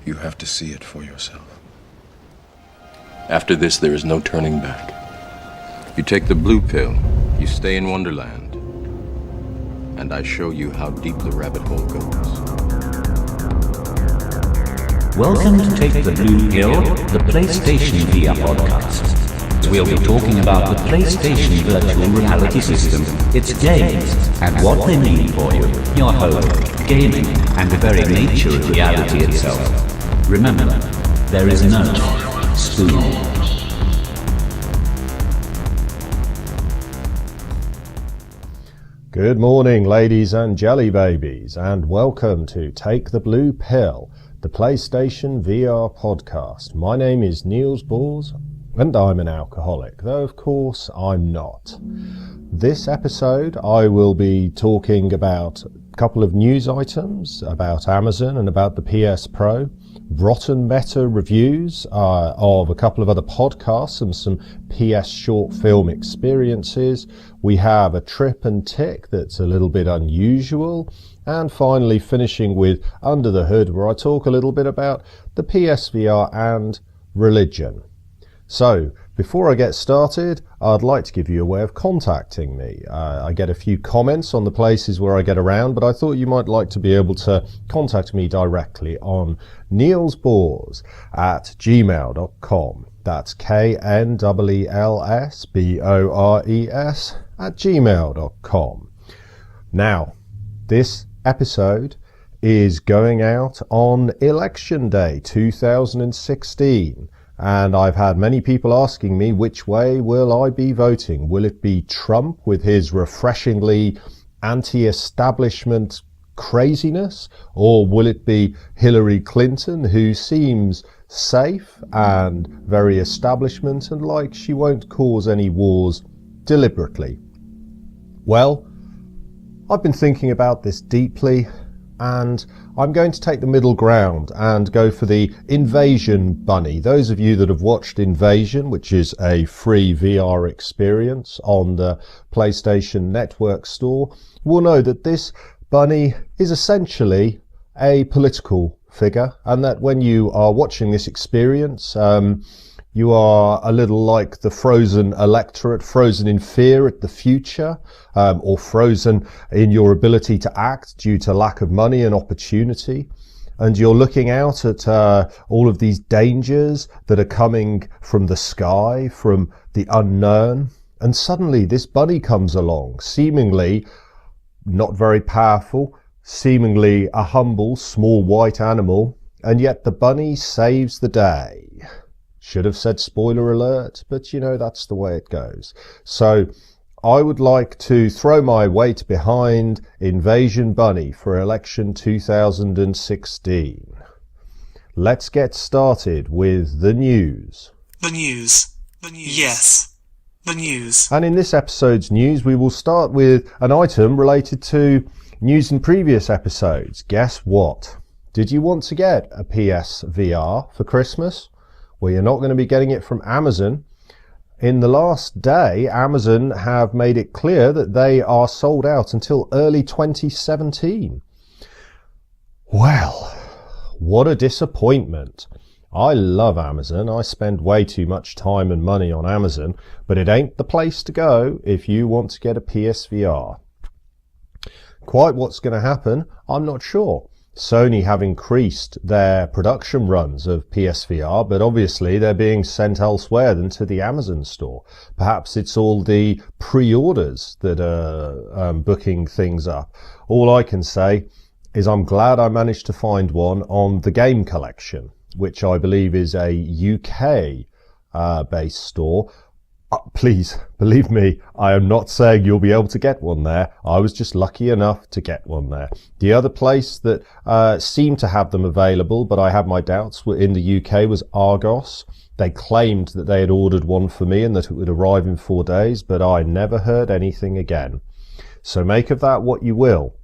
You have to see it for yourself. After this, there is no turning back. You take the blue pill, you stay in Wonderland, and I show you how deep the rabbit hole goes. Welcome to Take the Blue Pill, the PlayStation VR podcast. We'll be talking about the PlayStation virtual reality system, its games, and what they mean for you, your home, gaming, and the very nature of reality itself. Remember, there is no spoon. Good morning, ladies and jelly babies, and welcome to Take the Blue Pill, the PlayStation VR podcast. My name is Kneelsbores, and I'm an alcoholic, though of course I'm not. This episode I will be talking about a couple of news items, about Amazon and about the PS Pro, rotten meta reviews of a couple of other podcasts and some PS short film experiences. We have a trip and tick that's a little bit unusual, and finally finishing with Under the Hood, where I talk a little bit about the PSVR and religion. So, before I get started, I'd like to give you a way of contacting me. I get a few comments on the places where I get around, but I thought you might like to be able to contact me directly on Kneelsbores@gmail.com. That's KNELSBORES@gmail.com. Now, this episode is going out on Election Day 2016. And I've had many people asking me, which way will I be voting? Will it be Trump with his refreshingly anti-establishment craziness? Or will it be Hillary Clinton, who seems safe and very establishment and like she won't cause any wars deliberately? Well, I've been thinking about this deeply, and I'm going to take the middle ground and go for the Invasion bunny. Those of you that have watched Invasion, which is a free VR experience on the PlayStation Network store, will know that this bunny is essentially a political figure, and that when you are watching this experience, you are a little like the frozen electorate, frozen in fear at the future, or frozen in your ability to act due to lack of money and opportunity. And you're looking out at all of these dangers that are coming from the sky, from the unknown. And suddenly this bunny comes along, seemingly not very powerful, seemingly a humble, small white animal, and yet the bunny saves the day. Should have said spoiler alert, but you know, that's the way it goes. So I would like to throw my weight behind Invasion Bunny for election 2016. Let's get started with the news. The news. Yes. The news. And in this episode's news, we will start with an item related to news in previous episodes. Guess what? Did you want to get a PSVR for Christmas? Well, you're not going to be getting it from Amazon. In the last day, Amazon have made it clear that they are sold out until early 2017. Well, what a disappointment. I love Amazon. I spend way too much time and money on Amazon, but it ain't the place to go if you want to get a PSVR. Quite what's going to happen, I'm not sure. Sony have increased their production runs of PSVR, but obviously they're being sent elsewhere than to the Amazon store. Perhaps it's all the pre-orders that are booking things up. All I can say is I'm glad I managed to find one on the Game Collection, which I believe is a UK based store. Please, believe me, I am not saying you'll be able to get one there. I was just lucky enough to get one there. The other place that seemed to have them available, but I had my doubts, in the UK was Argos. They claimed that they had ordered one for me and that it would arrive in 4 days, but I never heard anything again. So make of that what you will.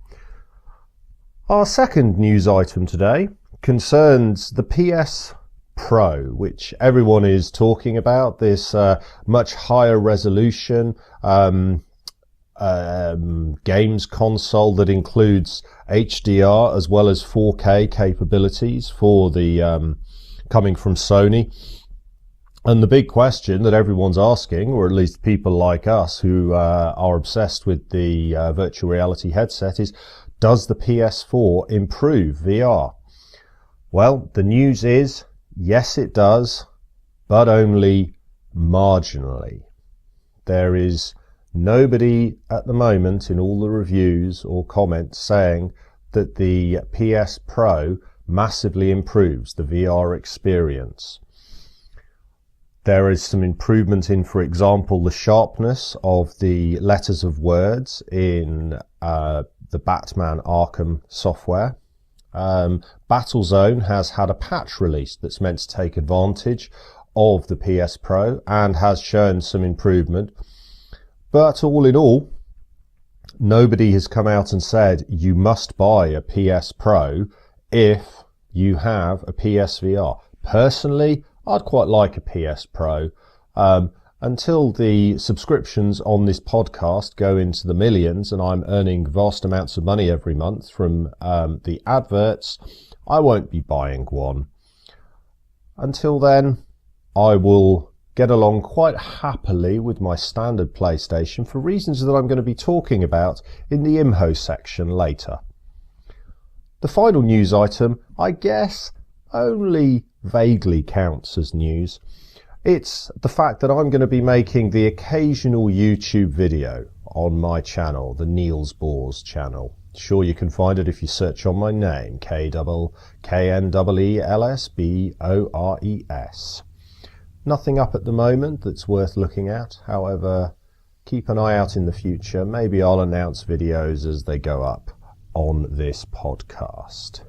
Our second news item today concerns the PS Pro, which everyone is talking about, this much higher resolution games console that includes HDR as well as 4K capabilities for the coming from Sony. And the big question that everyone's asking, or at least people like us who are obsessed with the virtual reality headset, is does the PS4 improve VR? Well, the news is yes, it does, but only marginally. There is nobody at the moment in all the reviews or comments saying that the PS Pro massively improves the VR experience. There is some improvement in, for example, the sharpness of the letters of words in the Batman Arkham software. Battlezone has had a patch released that's meant to take advantage of the PS Pro and has shown some improvement. But all in all, nobody has come out and said you must buy a PS Pro if you have a PSVR. Personally, I'd quite like a PS Pro. Until the subscriptions on this podcast go into the millions and I'm earning vast amounts of money every month from the adverts, I won't be buying one. Until then, I will get along quite happily with my standard PlayStation for reasons that I'm going to be talking about in the IMHO section later. The final news item, I guess, only vaguely counts as news. It's the fact that I'm going to be making the occasional YouTube video on my channel, the Kneelsbores channel. Sure, you can find it if you search on my name, KNEELSBORES. Nothing up at the moment that's worth looking at. However, keep an eye out in the future. Maybe I'll announce videos as they go up on this podcast.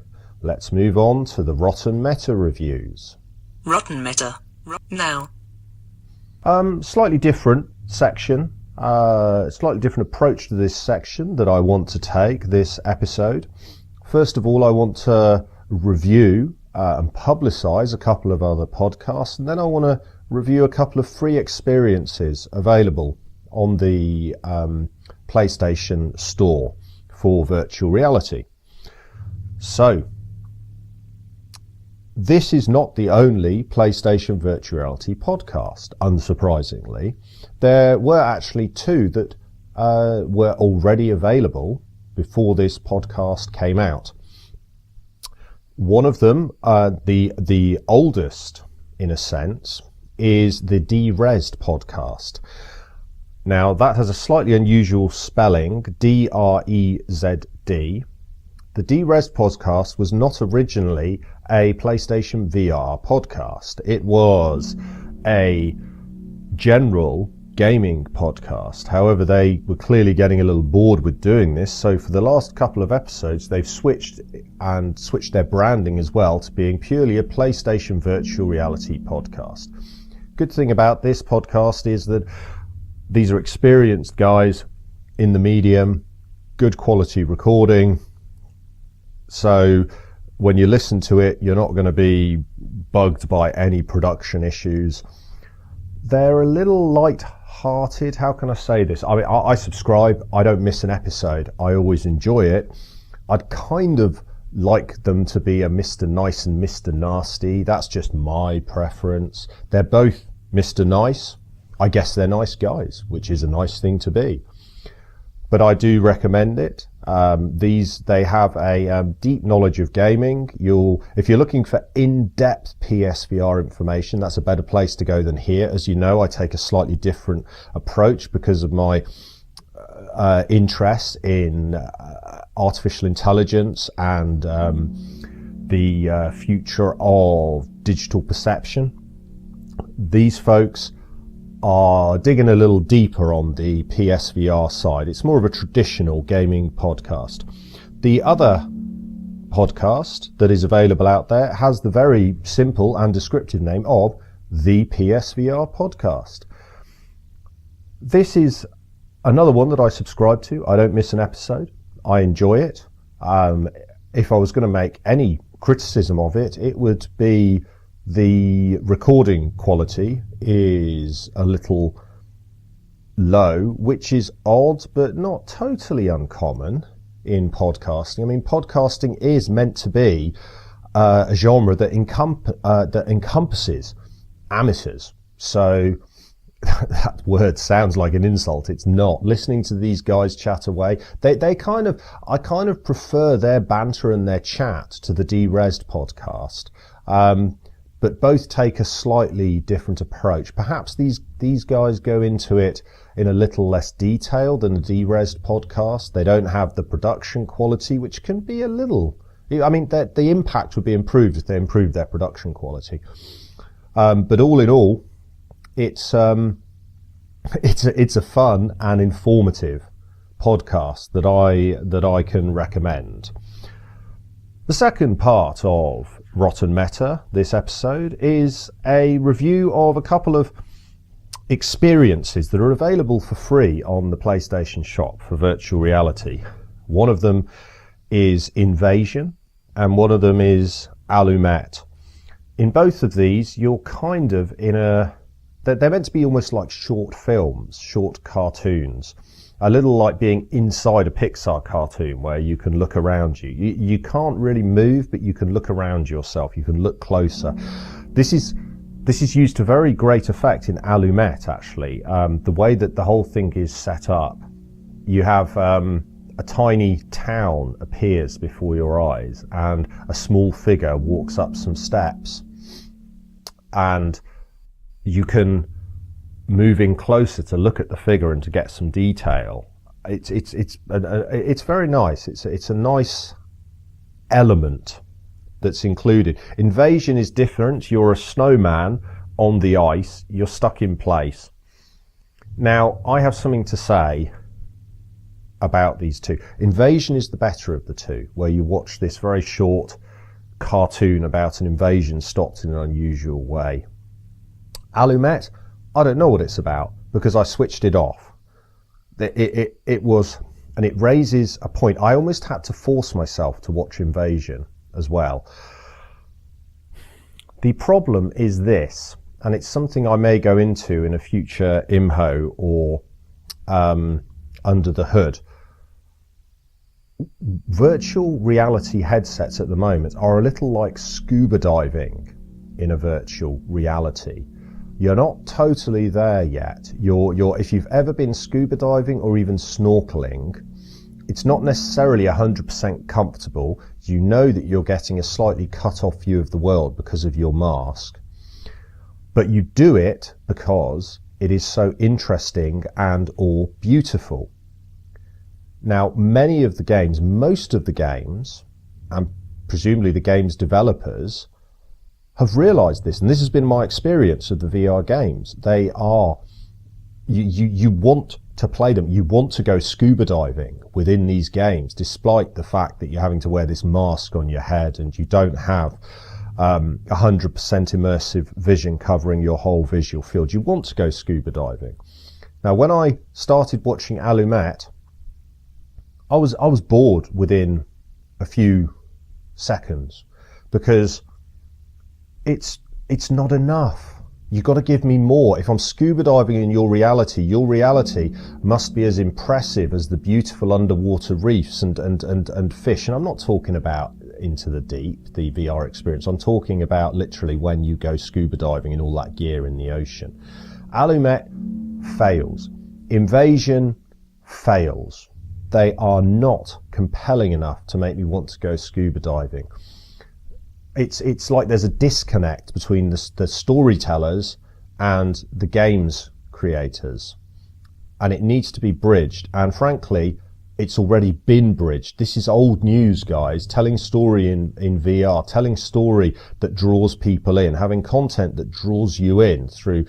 Let's move on to the Rotten Meta reviews. Rotten Meta. Now. Slightly different section. Slightly different approach to this section that I want to take this episode. First of all, I want to review and publicise a couple of other podcasts, and then I want to review a couple of free experiences available on the PlayStation Store for virtual reality. So, this is not the only PlayStation Virtual Reality podcast, unsurprisingly. There were actually two that were already available before this podcast came out. One of them, the oldest in a sense, is the Derezzed podcast. Now that has a slightly unusual spelling, D-R-E-Z-D. The Derezzed podcast was not originally a PlayStation VR podcast. It was a general gaming podcast. However, they were clearly getting a little bored with doing this, so for the last couple of episodes they've switched their branding as well to being purely a PlayStation Virtual Reality podcast. Good thing about this podcast is that these are experienced guys in the medium, good quality recording, so when you listen to it, you're not going to be bugged by any production issues. They're a little light-hearted. How can I say this? I mean, I subscribe. I don't miss an episode. I always enjoy it. I'd kind of like them to be a Mr. Nice and Mr. Nasty. That's just my preference. They're both Mr. Nice. I guess they're nice guys, which is a nice thing to be. But I do recommend it. They have a deep knowledge of gaming. If you're looking for in-depth PSVR information, that's a better place to go than here. As you know, I take a slightly different approach because of my interest in artificial intelligence and the future of digital perception. These folks are digging a little deeper on the PSVR side. It's more of a traditional gaming podcast. The other podcast that is available out there has the very simple and descriptive name of the PSVR podcast. This is another one that I subscribe to. I don't miss an episode. I enjoy it. If I was going to make any criticism of it, it would be the recording quality is a little low, which is odd but not totally uncommon in podcasting. I mean, podcasting is meant to be a genre that encompasses amateurs. So that word sounds like an insult. It's not. Listening to these guys chat away, I kind of prefer their banter and their chat to the De-Resed podcast. But both take a slightly different approach. Perhaps these guys go into it in a little less detail than the De-Resed podcast. They don't have the production quality, which can be a little, I mean, the impact would be improved if they improved their production quality. But all in all, it's a fun and informative podcast that I can recommend. The second part of Rotten Meta, this episode, is a review of a couple of experiences that are available for free on the PlayStation Shop for virtual reality. One of them is Invasion, and one of them is Allumette. In both of these, you're kind of they're meant to be almost like short films, short cartoons. A little like being inside a Pixar cartoon where you can look around you. You can't really move, but you can look around yourself. You can look closer. This is used to very great effect in Allumette, actually. The way that the whole thing is set up, you have a tiny town appears before your eyes, and a small figure walks up some steps, and you can move in closer to look at the figure and to get some detail. It's very nice. It's a nice element that's included. Invasion is different. You're a snowman on the ice. You're stuck in place. Now, I have something to say about these two. Invasion is the better of the two, where you watch this very short cartoon about an invasion stopped in an unusual way. Allumette, I don't know what it's about because I switched it off. It was, and it raises a point. I almost had to force myself to watch Invasion as well. The problem is this, and it's something I may go into in a future IMHO or Under the Hood. Virtual reality headsets at the moment are a little like scuba diving in a virtual reality. You're not totally there yet. If you've ever been scuba diving or even snorkeling, it's not necessarily 100% comfortable. You know that you're getting a slightly cut off view of the world because of your mask. But you do it because it is so interesting and or beautiful. Now, most of the games, and presumably the game's developers, have realized this, and this has been my experience of the VR games. They are, you want to play them, you want to go scuba diving within these games, despite the fact that you're having to wear this mask on your head and you don't have 100% immersive vision covering your whole visual field. You want to go scuba diving. Now, when I started watching Allumette, I was bored within a few seconds because it's not enough. You've got to give me more. If I'm scuba diving in your reality must be as impressive as the beautiful underwater reefs and fish. And I'm not talking about Into the Deep, the VR experience. I'm talking about literally when you go scuba diving in all that gear in the ocean. Allumette fails. Invasion fails. They are not compelling enough to make me want to go scuba diving. It's like there's a disconnect between the storytellers and the games creators, and it needs to be bridged. And frankly, it's already been bridged. This is old news, guys. Telling story in VR, telling story that draws people in, having content that draws you in through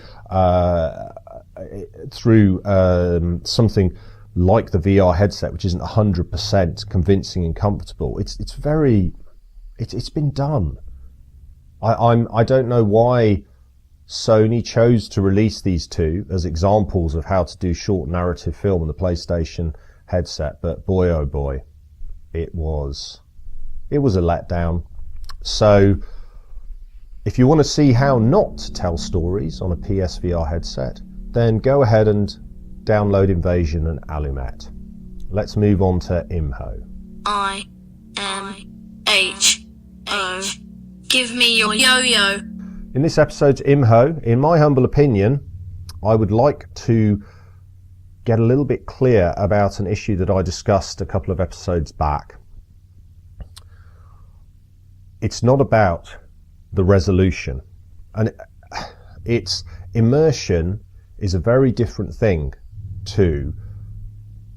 something like the VR headset, which isn't 100% convincing and comfortable. It's been done. I don't know why Sony chose to release these two as examples of how to do short narrative film on the PlayStation headset, but boy oh boy, it was a letdown. So if you want to see how not to tell stories on a PSVR headset, then go ahead and download Immersion and Alumet. Let's move on to IMHO. IMHO. Give me your yo-yo. In this episode's IMHO, in my humble opinion, I would like to get a little bit clear about an issue that I discussed a couple of episodes back. It's not about the resolution, and its immersion is a very different thing to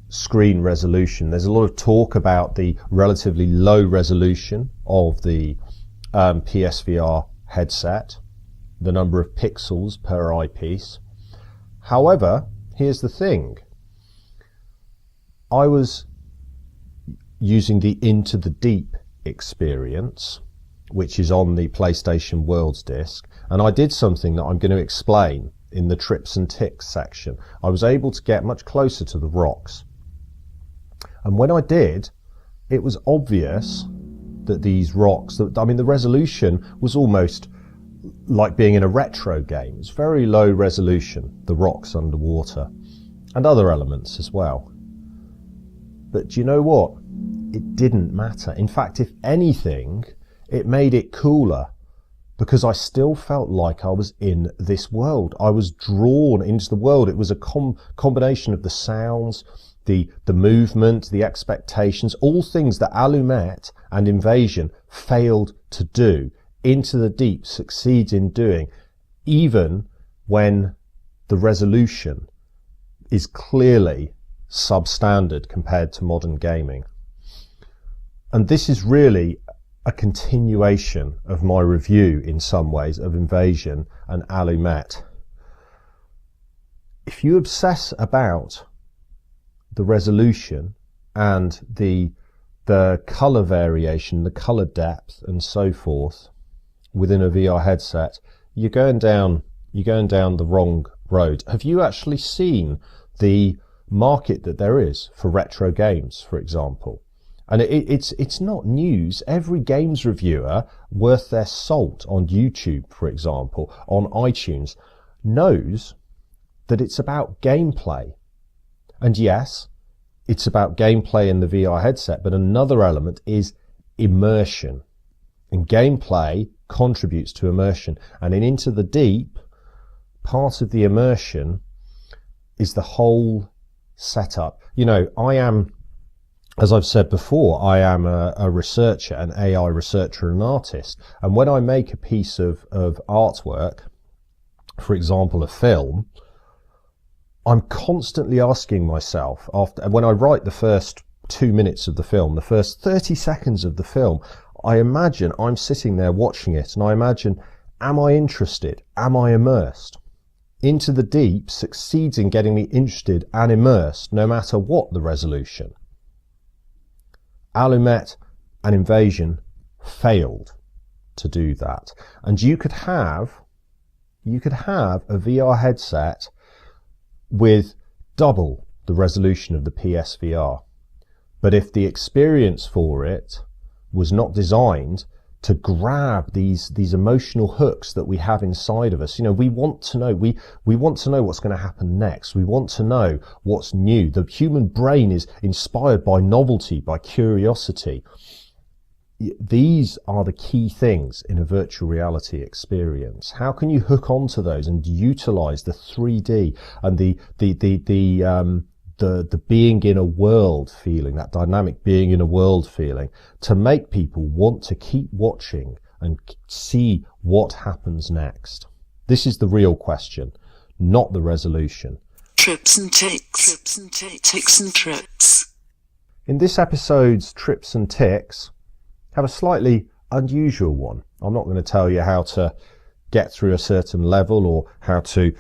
screen resolution. There's a lot of talk about the relatively low resolution of the PSVR headset, the number of pixels per eyepiece. However, here's the thing. I was using the Into the Deep experience, which is on the PlayStation Worlds disc, and I did something that I'm going to explain in the trips and ticks section. I was able to get much closer to the rocks, and when I did, it was obvious that these rocks, the resolution was almost like being in a retro game. It's very low resolution, the rocks underwater, and other elements as well. But do you know what? It didn't matter. In fact, if anything, it made it cooler, because I still felt like I was in this world. I was drawn into the world. It was a combination of the sounds, the movement, the expectations, all things that Alumet and Immersion failed to do. Into the Deep succeeds in doing, even when the resolution is clearly substandard compared to modern gaming. And this is really a continuation of my review in some ways of Immersion and Alumet. If you obsess about the resolution and the color variation, the color depth and so forth within a VR headset, you're going down the wrong road. Have you actually seen the market that there is for retro games, for example? And it's not news. Every games reviewer worth their salt on YouTube, for example, on iTunes, knows that it's about gameplay. And yes, it's about gameplay in the VR headset, but another element is immersion. And gameplay contributes to immersion. And in Into the Deep, part of the immersion is the whole setup. You know, as I've said before, I am a researcher, an AI researcher and artist. And when I make a piece of artwork, for example, a film, I'm constantly asking myself, when I write the first 2 minutes of the film, the first 30 seconds of the film, I imagine I'm sitting there watching it, and I imagine, am I interested? Am I immersed? Into the Deep succeeds in getting me interested and immersed, no matter what the resolution. Alumet and Immersion failed to do that. And you could have a VR headset with double the resolution of the PSVR. But if the experience for it was not designed to grab these emotional hooks that we have inside of us, you know, we want to know, we want to know what's going to happen next. We want to know what's new. The human brain is inspired by novelty, by curiosity. These are the key things in a virtual reality experience. How can you hook onto those and utilize the 3D and the being in a world feeling, that dynamic being in a world feeling, to make people want to keep watching and see what happens next? This is the real question, not the resolution. Trips and ticks. Trips and ticks. Ticks and trips. In this episode's Trips and Ticks, have a slightly unusual one. I'm not going to tell you how to get through a certain level or how to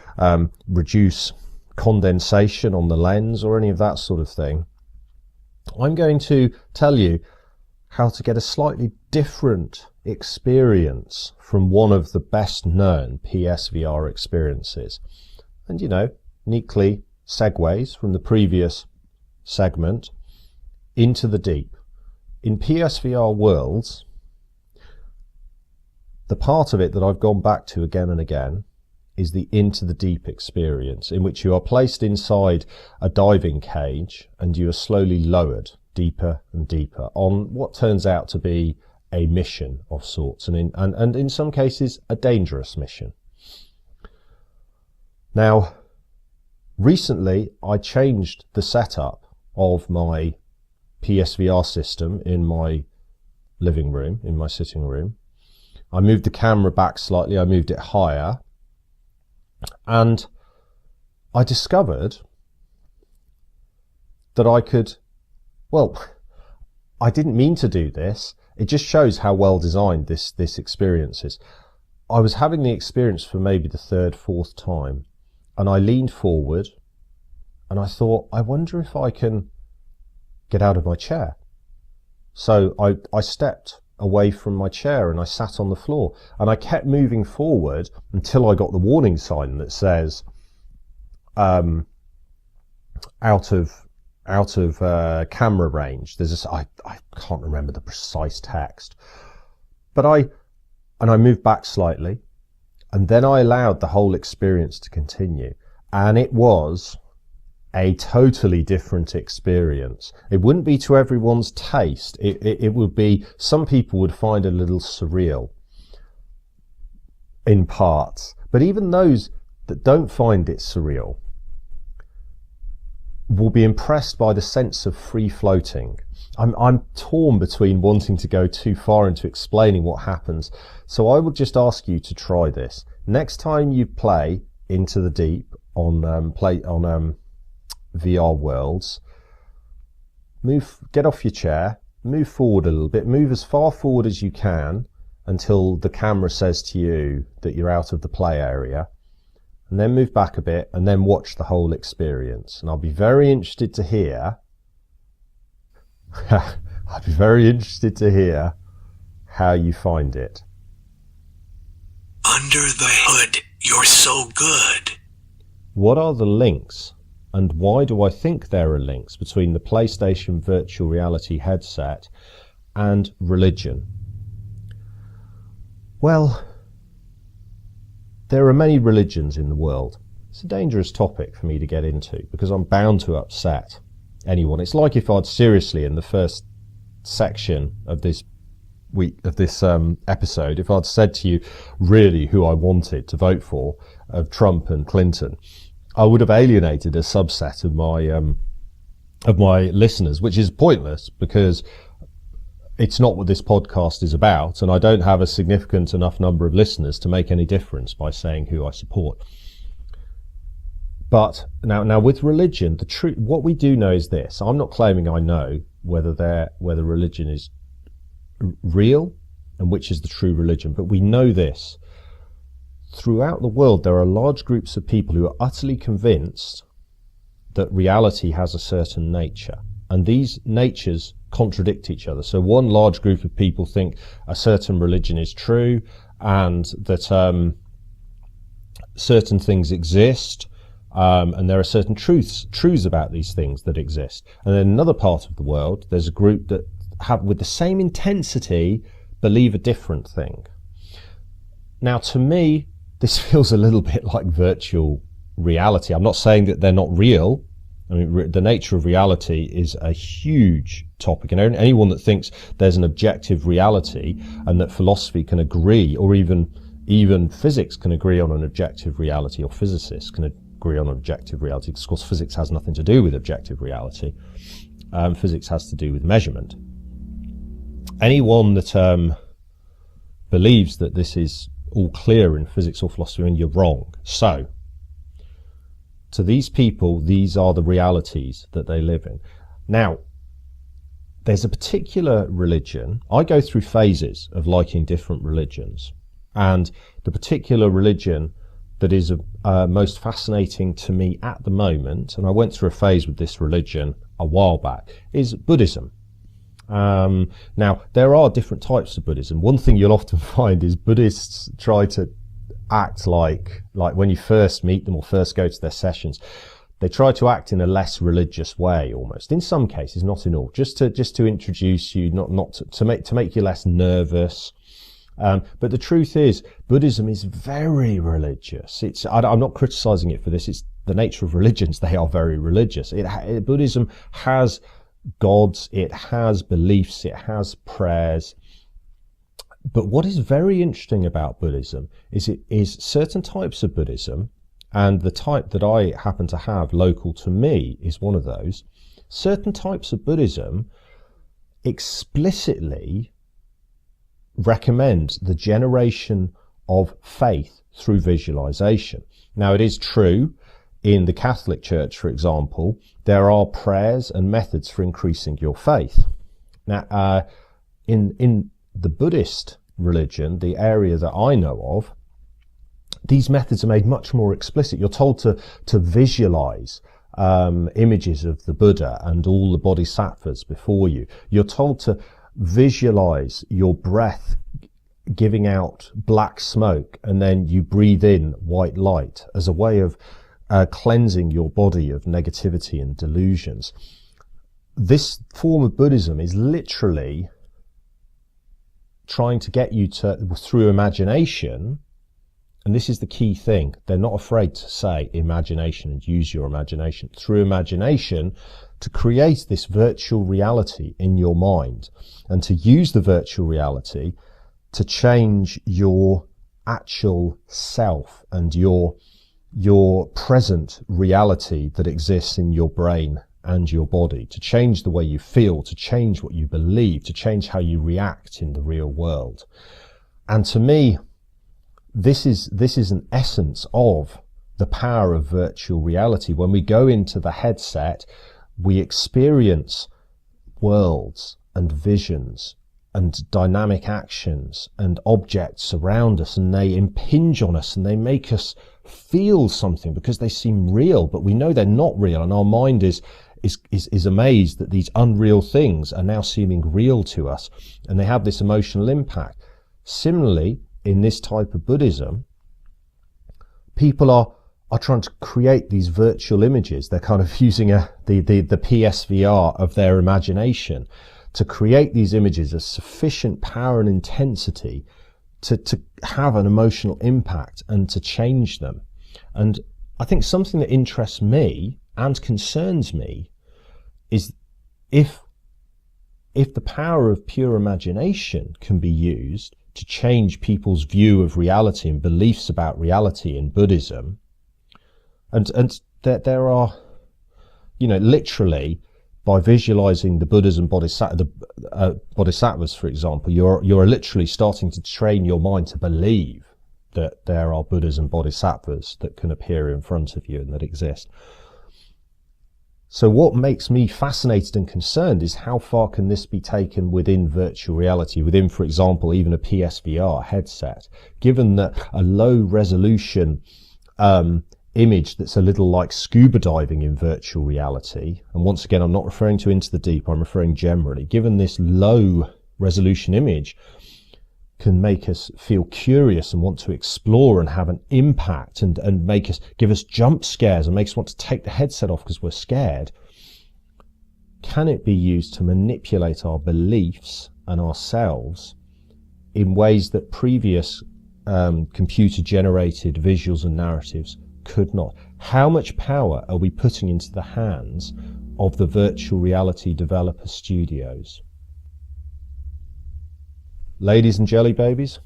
reduce condensation on the lens or any of that sort of thing. I'm going to tell you how to get a slightly different experience from one of the best known PSVR experiences. And, you know, neatly segues from the previous segment into the deep. In PSVR Worlds, the part of it that I've gone back to again and again is the Into the Deep experience, in which you are placed inside a diving cage and you are slowly lowered deeper and deeper on what turns out to be a mission of sorts, and in some cases a dangerous mission. Now, recently I changed the setup of my PSVR system in my living room, in my sitting room. I moved the camera back slightly, I moved it higher, and I discovered that I could, well, I didn't mean to do this. It just shows how well designed this experience is. I was having the experience for maybe the third, fourth time, and I leaned forward and I thought, I wonder if I can get out of my chair. So I stepped away from my chair and I sat on the floor, and I kept moving forward until I got the warning sign that says out of camera range. There's this, I can't remember the precise text, but I moved back slightly, and then I allowed the whole experience to continue, and it was a totally different experience. It wouldn't be to everyone's taste. It would be, some people would find a little surreal in parts, but even those that don't find it surreal will be impressed by the sense of free floating. I'm torn between wanting to go too far into explaining what happens, so I would just ask you to try this. Next time you play Into the Deep on VR Worlds, get off your chair, move forward a little bit, move as far forward as you can until the camera says to you that you're out of the play area, and then move back a bit, and then watch the whole experience. And I'll be very interested to hear how you find it. Under the hood, you're so good. What are the links, and why do I think there are links between the PlayStation virtual reality headset and religion? Well, there are many religions in the world. It's a dangerous topic for me to get into because I'm bound to upset anyone. It's like if I'd seriously, in the first section of this episode, if I'd said to you really who I wanted to vote for of Trump and Clinton, I would have alienated a subset of my listeners, which is pointless because it's not what this podcast is about, and I don't have a significant enough number of listeners to make any difference by saying who I support. But now with religion, the truth, what we do know is this. I'm not claiming I know whether religion is real and which is the true religion, but we know this. Throughout the world, there are large groups of people who are utterly convinced that reality has a certain nature, and these natures contradict each other. So one large group of people think a certain religion is true and that certain things exist, and there are certain truths about these things that exist. And then in another part of the world, there's a group that have, with the same intensity, believe a different thing. Now, to me, this feels a little bit like virtual reality. I'm not saying that they're not real. I mean, the nature of reality is a huge topic, and anyone that thinks there's an objective reality and that philosophy can agree, or even physics can agree on an objective reality, or physicists can agree on an objective reality, because of course physics has nothing to do with objective reality. Physics has to do with measurement. Anyone that believes that this is all clear in physics or philosophy, and you're wrong. So, to these people, these are the realities that they live in. Now, there's a particular religion. I go through phases of liking different religions, and the particular religion that is most fascinating to me at the moment, and I went through a phase with this religion a while back, is Buddhism. Now, there are different types of Buddhism. One thing you'll often find is Buddhists try to act like when you first meet them or first go to their sessions, they try to act in a less religious way, almost. In some cases, not in all. Just to introduce you, not to make you less nervous, But the truth is, Buddhism is very religious. I'm not criticizing it for this. It's the nature of religions. They are very religious. Buddhism has gods, it has beliefs, it has prayers. But what is very interesting about Buddhism is certain types of Buddhism, and the type that I happen to have local to me is one of those. Certain types of Buddhism explicitly recommend the generation of faith through visualization. Now, it is true in the Catholic Church, for example, there are prayers and methods for increasing your faith. Now, in the Buddhist religion, the area that I know of, these methods are made much more explicit. You're told to visualize images of the Buddha and all the bodhisattvas before you. You're told to visualize your breath giving out black smoke, and then you breathe in white light as a way of cleansing your body of negativity and delusions. This form of Buddhism is literally trying to get you to, through imagination, and this is the key thing, they're not afraid to say imagination and use your imagination, through imagination to create this virtual reality in your mind, and to use the virtual reality to change your actual self and your present reality that exists in your brain and your body, to change the way you feel, to change what you believe, to change how you react in the real world. And to me, this is an essence of the power of virtual reality. When we go into the headset, we experience worlds and visions and dynamic actions and objects around us, and they impinge on us and they make us feel something because they seem real, but we know they're not real, and our mind is amazed that these unreal things are now seeming real to us, and they have this emotional impact. Similarly, in this type of Buddhism, people are trying to create these virtual images. They're kind of using the PSVR of their imagination to create these images of sufficient power and intensity to have an emotional impact and to change them. And I think something that interests me and concerns me is if the power of pure imagination can be used to change people's view of reality and beliefs about reality in Buddhism, and that there are, literally, by visualizing the Buddhas and bodhisattvas, for example, you're literally starting to train your mind to believe that there are Buddhas and bodhisattvas that can appear in front of you and that exist. So what makes me fascinated and concerned is how far can this be taken within virtual reality, within, for example, even a PSVR headset, given that a low resolution image that's a little like scuba diving in virtual reality, and once again, I'm not referring to Into the Deep, I'm referring generally, given this low resolution image can make us feel curious and want to explore and have an impact and give us jump scares and make us want to take the headset off because we're scared. Can it be used to manipulate our beliefs and ourselves in ways that previous computer generated visuals and narratives could not? How much power are we putting into the hands of the virtual reality developer studios? Ladies and jelly babies,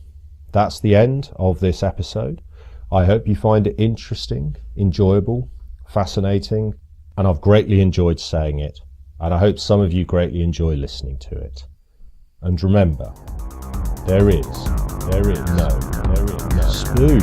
that's the end of this episode. I hope you find it interesting, enjoyable, fascinating, and I've greatly enjoyed saying it, and I hope some of you greatly enjoy listening to it. And remember, there is no spoon.